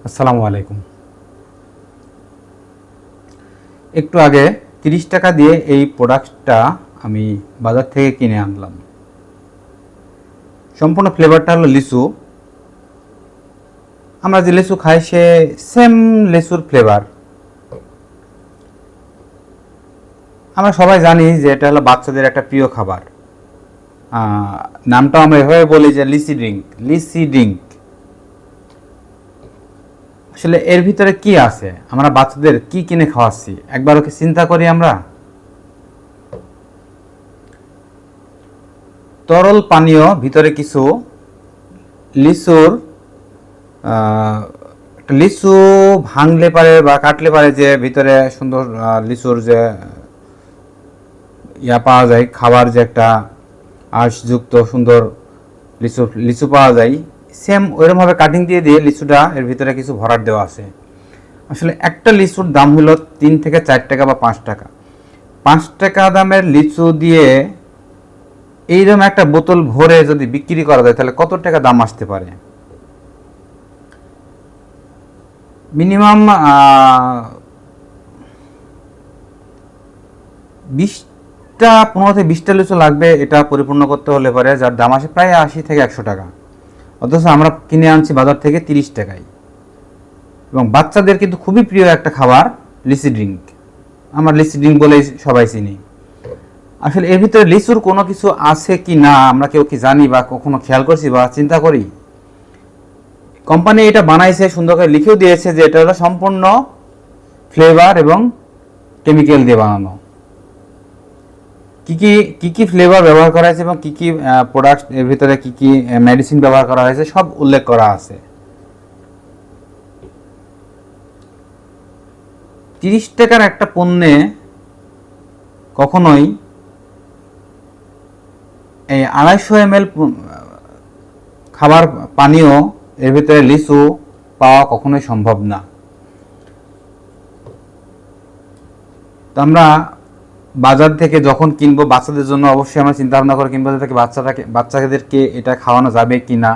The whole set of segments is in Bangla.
আসসালামু আলাইকুম। একটু আগে 30 টাকা দিয়ে এই প্রোডাক্টটা আমি বাজার থেকে কিনে আনলাম। সম্পূর্ণ ফ্লেভারটা হলো লিচু। আমরা যে লিচু খাই সে সেম লিচুর ফ্লেভার। আমরা সবাই জানি যে এটা হলো বাচ্চাদের একটা প্রিয় খাবার। নামটা আমরা এভাবে বলি যে লিচি ড্রিঙ্ক। লিচি ড্রিঙ্ক আসলে এর ভিতরে কি আছে, আমরা বাচ্চাদের কি কিনে খাওয়াচ্ছি একবারও কি চিন্তা করি আমরা? তরল পানীয়, ভিতরে কিছু লিচুর লিচু ভাঙলে পারে বা কাটলে পারে যে ভিতরে সুন্দর লিচুর যে পাওয়া যায়, খাবার যে একটা আঁশযুক্ত সুন্দর লিচু লিচু পাওয়া যায়, সেম ওইরকমভাবে কাটিং দিয়ে লিচুটা এর ভিতরে কিছু ভরাট দেওয়া আছে। আসলে একটা লিচুর দাম হলো 3 থেকে 4 টাকা বা 5 টাকা। 5 টাকা দামের লিচু দিয়ে এইরকম একটা বোতল ভরে যদি বিক্রি করা যায় তাহলে কত টাকা দাম আসতে পারে? মিনিমাম 15 থেকে 20টা লিচু লাগবে এটা পরিপূর্ণ করতে হলে পারে, যার দাম আসে প্রায় 80 থেকে 100 টাকা। অথচ আমরা কিনে আনছি বাজার থেকে 30 টাকায়। এবং বাচ্চাদের কিন্তু খুবই প্রিয় একটা খাবার লিচি ড্রিঙ্ক। আমরা লিচি ড্রিঙ্ক বলেই সবাই চিনি। আসলে এর ভিতরে লিচুর কোনো কিছু আছে কি না আমরা কেউ কি জানি বা কখনো খেয়াল করছি বা চিন্তা করি? কোম্পানি এটা বানাইছে, সুন্দর করে লিখেও দিয়েছে যে এটা হলো সম্পূর্ণ ফ্লেভার এবং কেমিক্যাল দিয়ে বানানো। কি কি ফ্লেভার ব্যবহার করা হয়েছে এবং কি কি প্রোডাক্ট এর ভিতরে কি কি মেডিসিন ব্যবহার করা হয়েছে সব উল্লেখ করা আছে। 30 টাকার একটা পণ্যে কখনোই এই 250 ml খাবার পানীয় এর ভিতরে লিচু পাওয়া কখনোই সম্ভব না। তো আমরা বাজার থেকে যখন কিনবো বাচ্চাদের জন্য অবশ্যই আমরা চিন্তা ভাবনা করে কিনবো যাতে বাচ্চাদেরকে এটা খাওয়ানো যাবে কি না।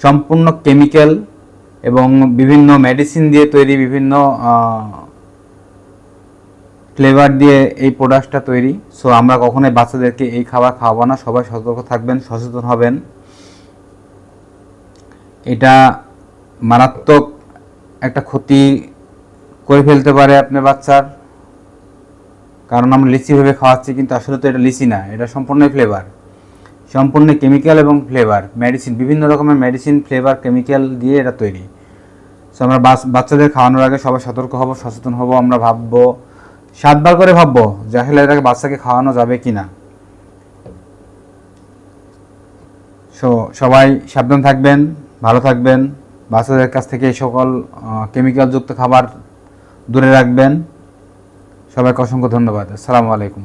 সম্পূর্ণ কেমিক্যাল এবং বিভিন্ন মেডিসিন দিয়ে তৈরি, বিভিন্ন ফ্লেভার দিয়ে এই প্রোডাক্টটা তৈরি। সো আমরা কখনোই বাচ্চাদেরকে এই খাবার খাওয়াবো না। সবাই সতর্ক থাকবেন, সচেতন হবেন। এটা মারাত্মক একটা ক্ষতি করে ফেলতে পারে আপনার বাচ্চার। কারণ আমরা লিচি ভেবে খাওয়াচ্ছি, কিন্তু আসলে তো এটা লিচি না, এটা সম্পূর্ণ ফ্লেভার, সম্পূর্ণ কেমিক্যাল এবং ফ্লেভার, মেডিসিন, বিভিন্ন রকমের মেডিসিন, ফ্লেভার, কেমিক্যাল দিয়ে এটা তৈরি। সো আমরা বাচ্চাদের খাওয়ানোর আগে সবাই সতর্ক হব, সচেতন হব। আমরা ভাববো, 7 বার করে ভাববো যে আসলে এটাকে বাচ্চাকে খাওয়ানো যাবে কি না। সো সবাই সাবধান থাকবেন, ভালো থাকবেন। বাচ্চাদের কাছ থেকে এই সকল কেমিক্যালযুক্ত খাবার দূরে রাখবেন। সবাইকে অসংখ্য ধন্যবাদ। আসসালামু আলাইকুম।